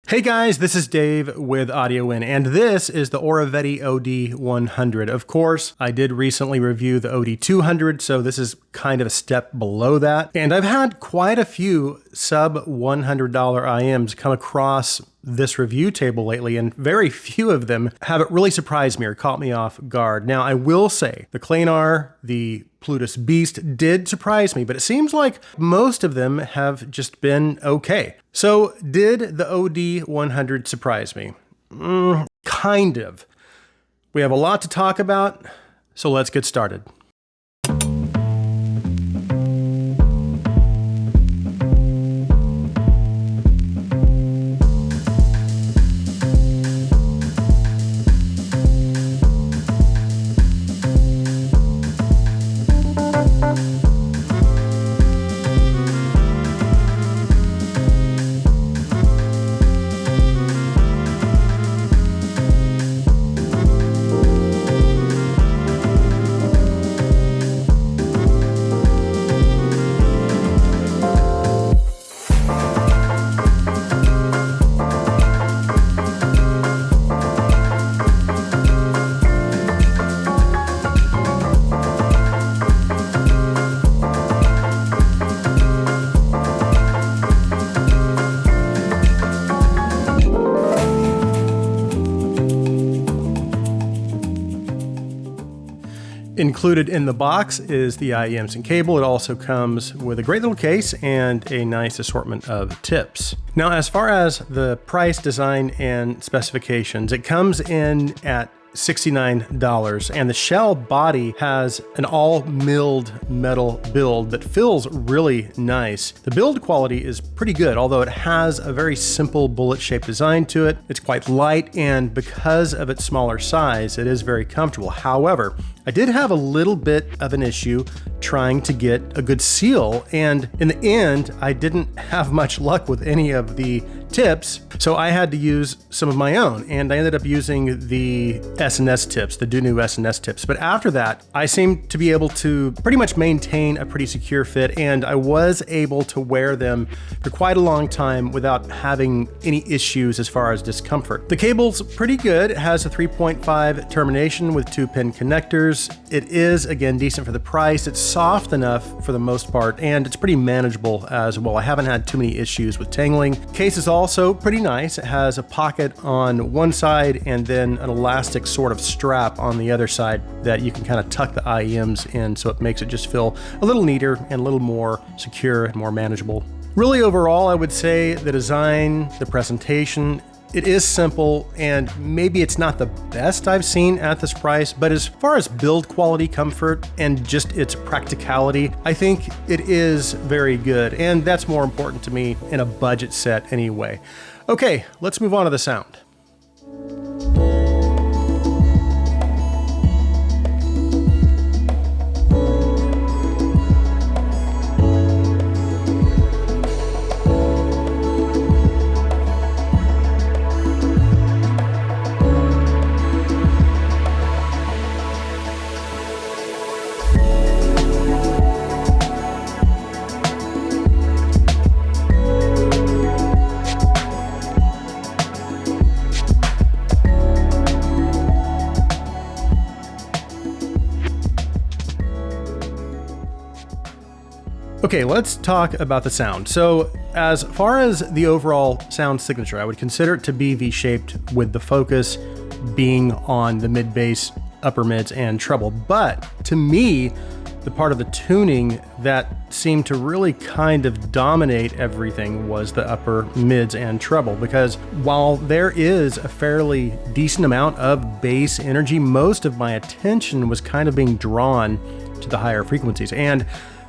Hey guys, this is Dave with Audio In, and this is the Oriveti Od100. Of course, I did recently review the Od200, so this is kind of a step below that. And I've had quite a few sub $100 IMs come across this review table lately, and very few of them have really surprised me or caught me off guard. Now, I will say the Clanar, the Plutus Beast did surprise me, but it seems like most of them have just been okay. So did the OD100 surprise me? Kind of. We have a lot to talk about, so let's get started. Included in the box is the IEMs and cable. It also comes with a great little case and a nice assortment of tips. Now, as far as the price, design, and specifications, it comes in at $69, and the shell body has an all milled metal build that feels really nice. The build quality is pretty good, although it has a very simple bullet-shaped design to it. It's quite light, and because of its smaller size, it is very comfortable. However, I did have a little bit of an issue trying to get a good seal, and in the end, I didn't have much luck with any of the tips, so I had to use some of my own, and I ended up using the S&S tips, the new S&S tips. But after that, I seemed to be able to pretty much maintain a pretty secure fit, and I was able to wear them for quite a long time without having any issues as far as discomfort. The cable's pretty good. It has a 3.5 termination with 2-pin connectors. It is, again, decent for the price. It's soft enough for the most part, and it's pretty manageable as well. I haven't had too many issues with tangling. Case is also pretty nice. It has a pocket on one side and then an elastic sort of strap on the other side that you can kind of tuck the IEMs in, so it makes it just feel a little neater and a little more secure and more manageable. Really, overall, I would say the design, the presentation, it is simple, and maybe it's not the best I've seen at this price, but as far as build quality, comfort, and just its practicality, I think it is very good, and that's more important to me in a budget set anyway. Okay, let's move on to the sound. Okay, let's talk about the sound. So as far as the overall sound signature, I would consider it to be V-shaped, with the focus being on the mid bass, upper mids, and treble. But to me, the part of the tuning that seemed to really kind of dominate everything was the upper mids and treble, because while there is a fairly decent amount of bass energy, most of my attention was kind of being drawn to the higher frequencies. And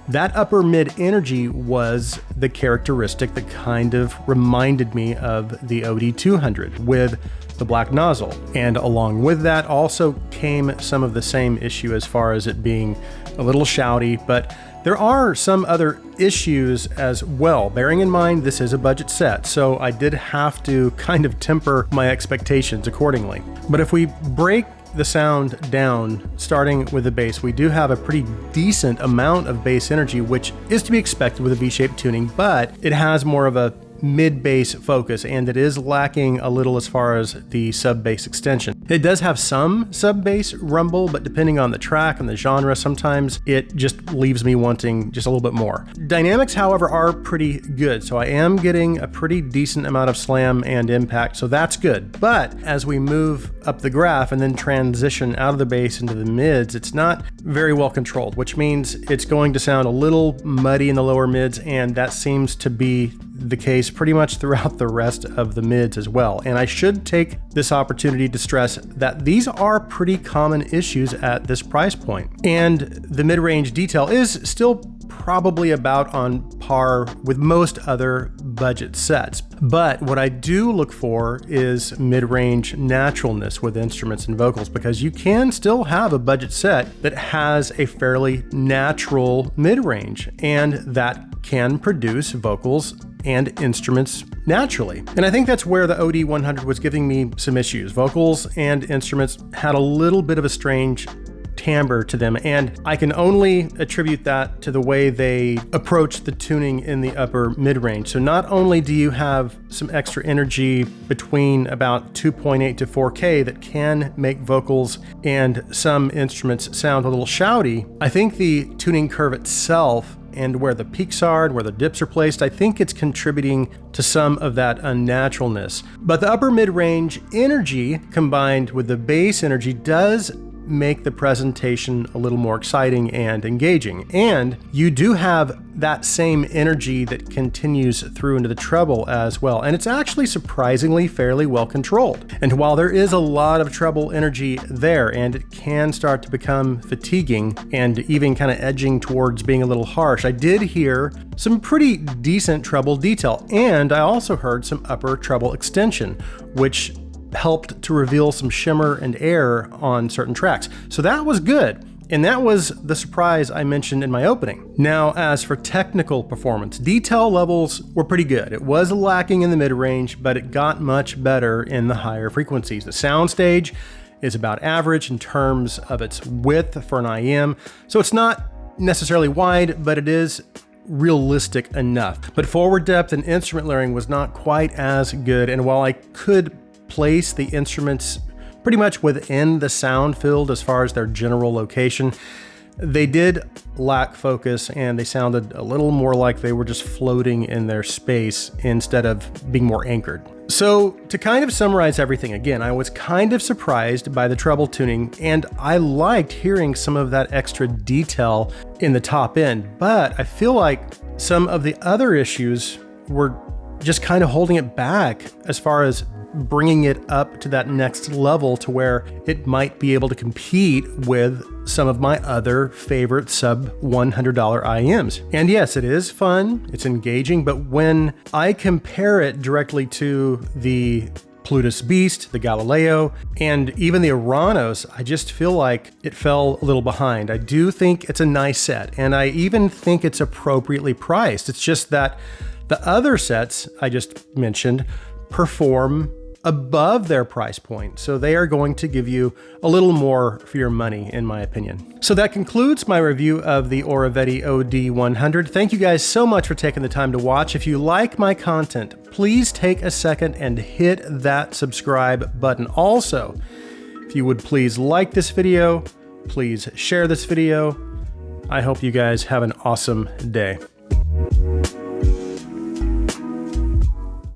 that upper mid energy was the characteristic that kind of reminded me of the OD200 with the black nozzle. And along with that also came some of the same issue as far as it being a little shouty, but there are some other issues as well. Bearing in mind this is a budget set, so I did have to kind of temper my expectations accordingly. But if we break the sound down, starting with the bass, we do have a pretty decent amount of bass energy, which is to be expected with a V-shaped tuning, but it has more of a mid-bass focus, and it is lacking a little as far as the sub-bass extension. It does have some sub-bass rumble, but depending on the track and the genre, sometimes it just leaves me wanting just a little bit more. Dynamics, however, are pretty good, so I am getting a pretty decent amount of slam and impact, so that's good. But as we move up the graph and then transition out of the bass into the mids, it's not very well controlled, which means it's going to sound a little muddy in the lower mids, and that seems to be the case pretty much throughout the rest of the mids as well. And I should take this opportunity to stress that these are pretty common issues at this price point. And the mid-range detail is still probably about on par with most other budget sets. But what I do look for is mid-range naturalness with instruments and vocals, because you can still have a budget set that has a fairly natural mid-range, and that can produce vocals and instruments naturally. And I think that's where the OD100 was giving me some issues. Vocals and instruments had a little bit of a strange timbre to them, and I can only attribute that to the way they approach the tuning in the upper mid-range. So not only do you have some extra energy between about 2.8 to 4K that can make vocals and some instruments sound a little shouty, I think the tuning curve itself and where the peaks are and where the dips are placed, I think it's contributing to some of that unnaturalness. But the upper mid-range energy combined with the bass energy does make the presentation a little more exciting and engaging. And you do have that same energy that continues through into the treble as well. And it's actually surprisingly fairly well controlled. And while there is a lot of treble energy there, and it can start to become fatiguing and even kind of edging towards being a little harsh, I did hear some pretty decent treble detail. And I also heard some upper treble extension, which helped to reveal some shimmer and air on certain tracks. So that was good. And that was the surprise I mentioned in my opening. Now, as for technical performance, detail levels were pretty good. It was lacking in the mid-range, but it got much better in the higher frequencies. The soundstage is about average in terms of its width for an IEM. So it's not necessarily wide, but it is realistic enough. But forward depth and instrument layering was not quite as good. And while I could place the instruments pretty much within the sound field as far as their general location, they did lack focus, and they sounded a little more like they were just floating in their space instead of being more anchored. So to kind of summarize everything again, I was kind of surprised by the treble tuning, and I liked hearing some of that extra detail in the top end, but I feel like some of the other issues were just kind of holding it back as far as bringing it up to that next level to where it might be able to compete with some of my other favorite sub $100 IEMs. And yes, it is fun, it's engaging, but when I compare it directly to the Plutus Beast, the Galileo, and even the Oranos, I just feel like it fell a little behind. I do think it's a nice set, and I even think it's appropriately priced. It's just that the other sets I just mentioned perform above their price point, so they are going to give you a little more for your money, in my opinion. So that concludes my review of the Oriveti Od100. Thank you guys so much for taking the time to watch. If you like my content, please take a second and hit that subscribe button. Also, if you would please like this video, please share this video. I hope you guys have an awesome day.